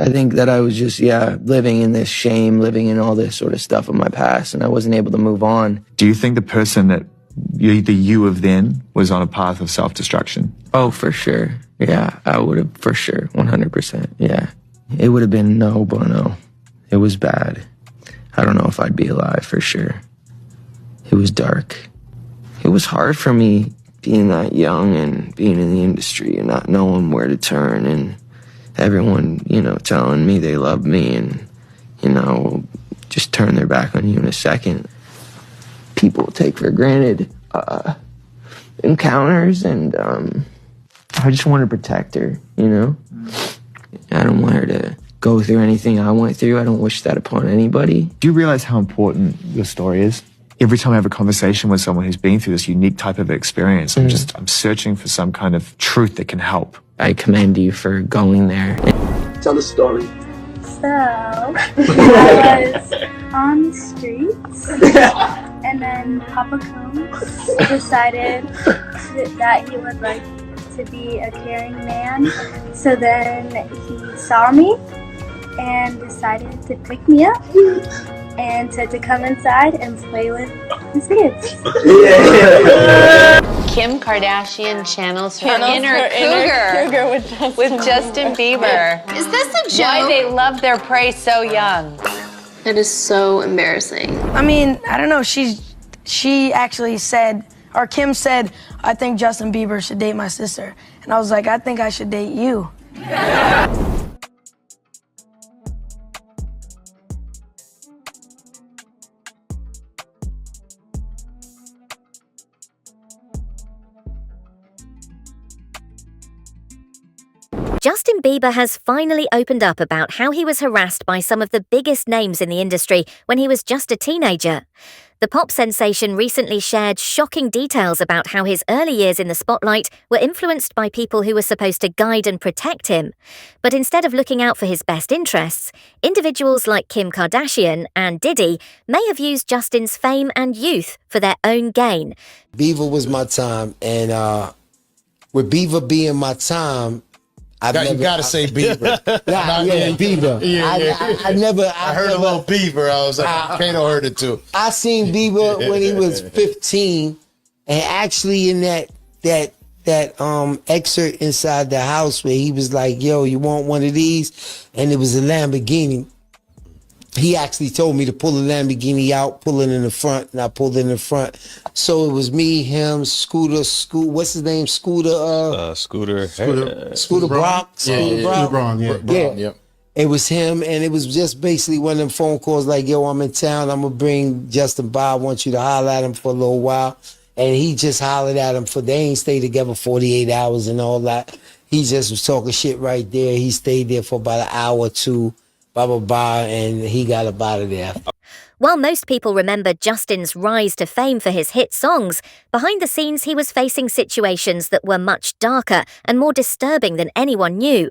I think that I was just, living in this shame, living in all this sort of stuff of my past, and I wasn't able to move on. Do you think the person that the you of then was on a path of self-destruction? Oh, for sure. Yeah, I would have, for sure, 100%. Yeah. It would have been no bueno. It was bad. I don't know if I'd be alive, for sure. It was dark. It was hard for me being that young and being in the industry and not knowing where to turn, and everyone, telling me they love me and, just turn their back on you in a second. People take for granted encounters, and I just want to protect her, I don't want her to go through anything I went through. I don't wish that upon anybody. Do you realize how important your story is? Every time I have a conversation with someone who's been through this unique type of experience, I'm searching for some kind of truth that can help. I commend you for going there. Tell the story. So, I was on the streets, and then Papa Combs decided that he would like to be a caring man. So then he saw me and decided to pick me up and said to come inside and play with his kids. Kim Kardashian channels her inner cougar with Justin Bieber. Is this a joke? Why they love their prey so young. It is so embarrassing. I mean, I don't know. She actually said, or Kim said, I think Justin Bieber should date my sister. And I was like, I think I should date you. Justin Bieber has finally opened up about how he was harassed by some of the biggest names in the industry when he was just a teenager. The pop sensation recently shared shocking details about how his early years in the spotlight were influenced by people who were supposed to guide and protect him. But instead of looking out for his best interests, individuals like Kim Kardashian and Diddy may have used Justin's fame and youth for their own gain. Bieber was my time, and with Bieber being my time, you gotta say Bieber. Bieber. I heard a little Bieber. I was like, Kato heard it too. I seen Bieber when he was 15, and actually in that excerpt inside the house where he was like, "Yo, you want one of these?" and it was a Lamborghini. He actually told me to pull the Lamborghini out, pull it in the front, and I pulled it in the front. So it was me, him, Scooter, what's his name? Scooter Braun. Scooter Braun. Yep. It was him, and it was just basically one of them phone calls like, "Yo, I'm in town. I'm gonna bring Justin by. I want you to holler at him for a little while." And he just hollered at him they ain't stayed together 48 hours and all that. He just was talking shit right there. He stayed there for about an hour or two. Blah, blah, blah, and he got up out of there. While most people remember Justin's rise to fame for his hit songs, behind the scenes he was facing situations that were much darker and more disturbing than anyone knew.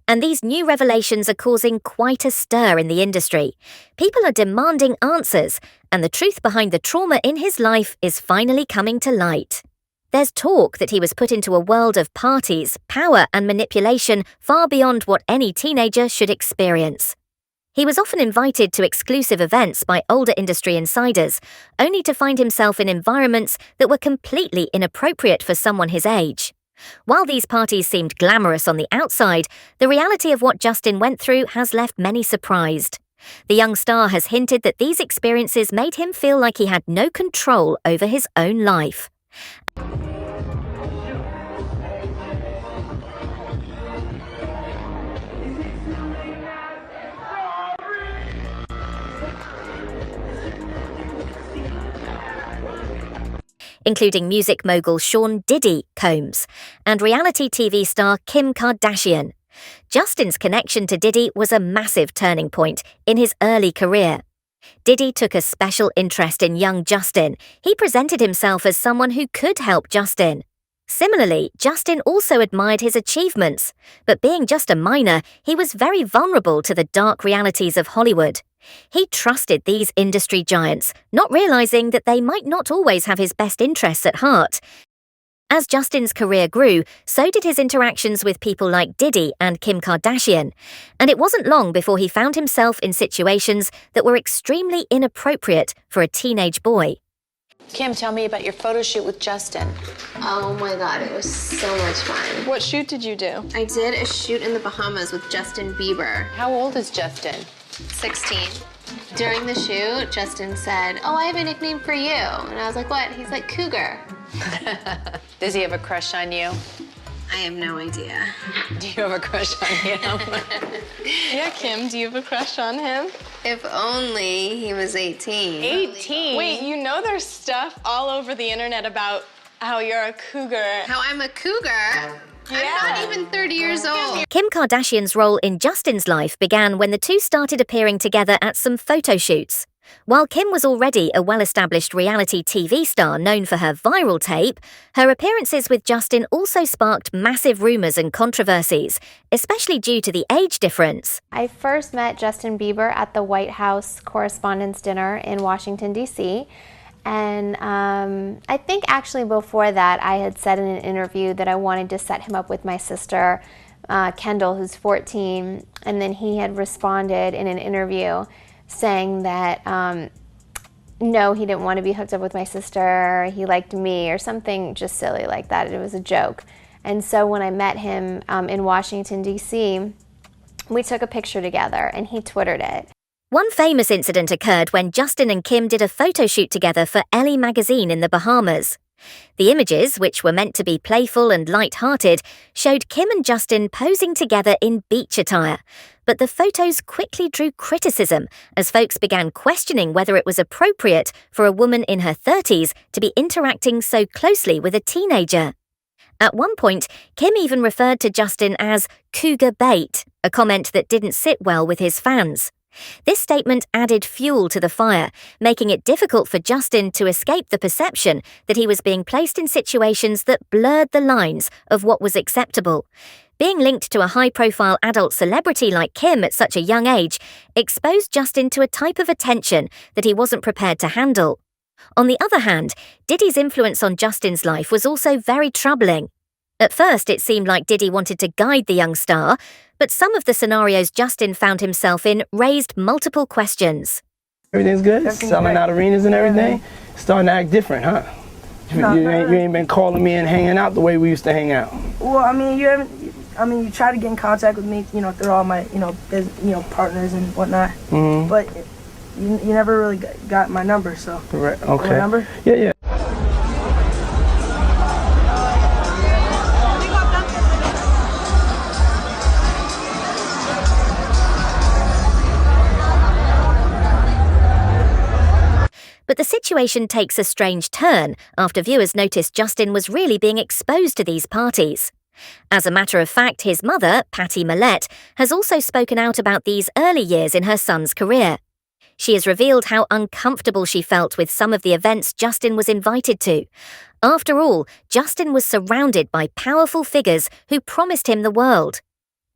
And these new revelations are causing quite a stir in the industry. People are demanding answers, and the truth behind the trauma in his life is finally coming to light. There's talk that he was put into a world of parties, power, and manipulation far beyond what any teenager should experience. He was often invited to exclusive events by older industry insiders, only to find himself in environments that were completely inappropriate for someone his age. While these parties seemed glamorous on the outside, the reality of what Justin went through has left many surprised. The young star has hinted that these experiences made him feel like he had no control over his own life. Including music mogul Diddy Combs and reality TV star Kim Kardashian. Justin's connection to Diddy was a massive turning point in his early career. Diddy took a special interest in young Justin. He presented himself as someone who could help Justin. Similarly, Justin also admired his achievements, but being just a minor, he was very vulnerable to the dark realities of Hollywood. He trusted these industry giants, not realizing that they might not always have his best interests at heart. As Justin's career grew, so did his interactions with people like Diddy and Kim Kardashian, and it wasn't long before he found himself in situations that were extremely inappropriate for a teenage boy. Kim, tell me about your photo shoot with Justin. Oh my God, it was so much fun. What shoot did you do? I did a shoot in the Bahamas with Justin Bieber. How old is Justin? 16. During the shoot, Justin said, "Oh, I have a nickname for you." And I was like, "What?" He's like, "Cougar." Does he have a crush on you? I have no idea. Do you have a crush on him? Yeah, Kim, do you have a crush on him? If only he was 18. 18? Wait, you know there's stuff all over the internet about how you're a cougar. How I'm a cougar? Yeah. I'm not even 30 years old. Kim Kardashian's role in Justin's life began when the two started appearing together at some photo shoots. While Kim was already a well-established reality TV star known for her viral tape, her appearances with Justin also sparked massive rumors and controversies, especially due to the age difference. I first met Justin Bieber at the White House Correspondents' Dinner in Washington, D.C., and I think actually before that I had said in an interview that I wanted to set him up with my sister, Kendall, who's 14, and then he had responded in an interview saying that no, he didn't want to be hooked up with my sister, he liked me, or something just silly like that. It was a joke. And so when I met him in Washington, D.C., we took a picture together and he Twittered it. One famous incident occurred when Justin and Kim did a photo shoot together for Elle magazine in the Bahamas. The images, which were meant to be playful and light-hearted, showed Kim and Justin posing together in beach attire. But the photos quickly drew criticism as folks began questioning whether it was appropriate for a woman in her 30s to be interacting so closely with a teenager. At one point, Kim even referred to Justin as cougar bait, a comment that didn't sit well with his fans. This statement added fuel to the fire, making it difficult for Justin to escape the perception that he was being placed in situations that blurred the lines of what was acceptable. Being linked to a high-profile adult celebrity like Kim at such a young age exposed Justin to a type of attention that he wasn't prepared to handle. On the other hand, Diddy's influence on Justin's life was also very troubling. At first, it seemed like Diddy wanted to guide the young star, but some of the scenarios Justin found himself in raised multiple questions. Everything's good? Selling out arenas and everything? Starting to act different, huh? You ain't been calling me and hanging out the way we used to hang out. Well, I mean, you try to get in contact with me, through all my, partners and whatnot. Mm-hmm. But you never really got my number, so. Right. Okay. My number? Yeah. But the situation takes a strange turn after viewers noticed Justin was really being exposed to these parties. As a matter of fact, his mother, Patty Millett, has also spoken out about these early years in her son's career. She has revealed how uncomfortable she felt with some of the events Justin was invited to. After all, Justin was surrounded by powerful figures who promised him the world.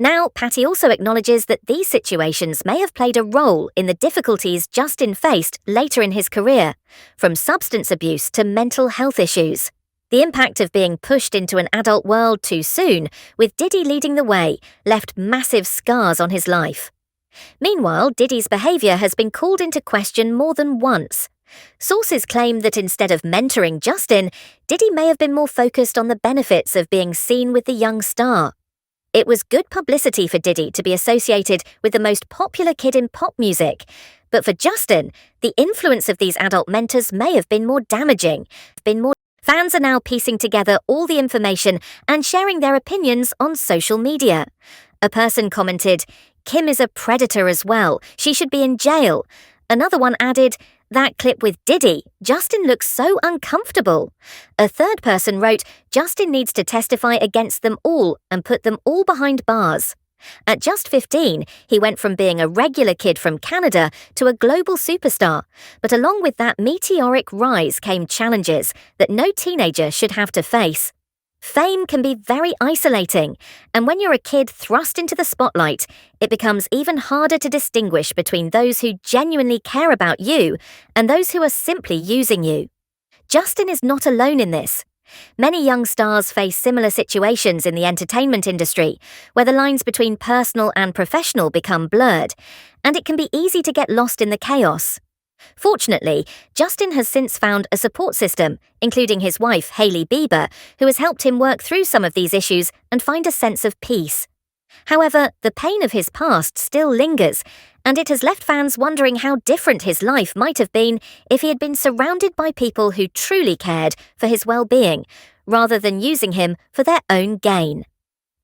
Now, Patty also acknowledges that these situations may have played a role in the difficulties Justin faced later in his career, from substance abuse to mental health issues. The impact of being pushed into an adult world too soon, with Diddy leading the way, left massive scars on his life. Meanwhile, Diddy's behaviour has been called into question more than once. Sources claim that instead of mentoring Justin, Diddy may have been more focused on the benefits of being seen with the young star. It was good publicity for Diddy to be associated with the most popular kid in pop music, but for Justin, the influence of these adult mentors may have been more damaging. Fans are now piecing together all the information and sharing their opinions on social media. A person commented, "Kim is a predator as well. She should be in jail." Another one added, "That clip with Diddy, Justin looks so uncomfortable." A third person wrote, "Justin needs to testify against them all and put them all behind bars." At just 15, he went from being a regular kid from Canada to a global superstar. But along with that meteoric rise came challenges that no teenager should have to face. Fame can be very isolating, and when you're a kid thrust into the spotlight, it becomes even harder to distinguish between those who genuinely care about you and those who are simply using you. Justin is not alone in this. Many young stars face similar situations in the entertainment industry, where the lines between personal and professional become blurred, and it can be easy to get lost in the chaos. Fortunately, Justin has since found a support system, including his wife, Hailey Bieber, who has helped him work through some of these issues and find a sense of peace. However, the pain of his past still lingers, and it has left fans wondering how different his life might have been if he had been surrounded by people who truly cared for his well-being, rather than using him for their own gain.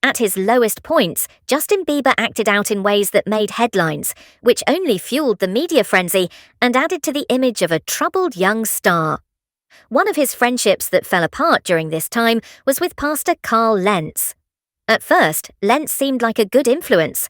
At his lowest points, Justin Bieber acted out in ways that made headlines, which only fueled the media frenzy and added to the image of a troubled young star. One of his friendships that fell apart during this time was with Pastor Carl Lentz. At first, Lentz seemed like a good influence,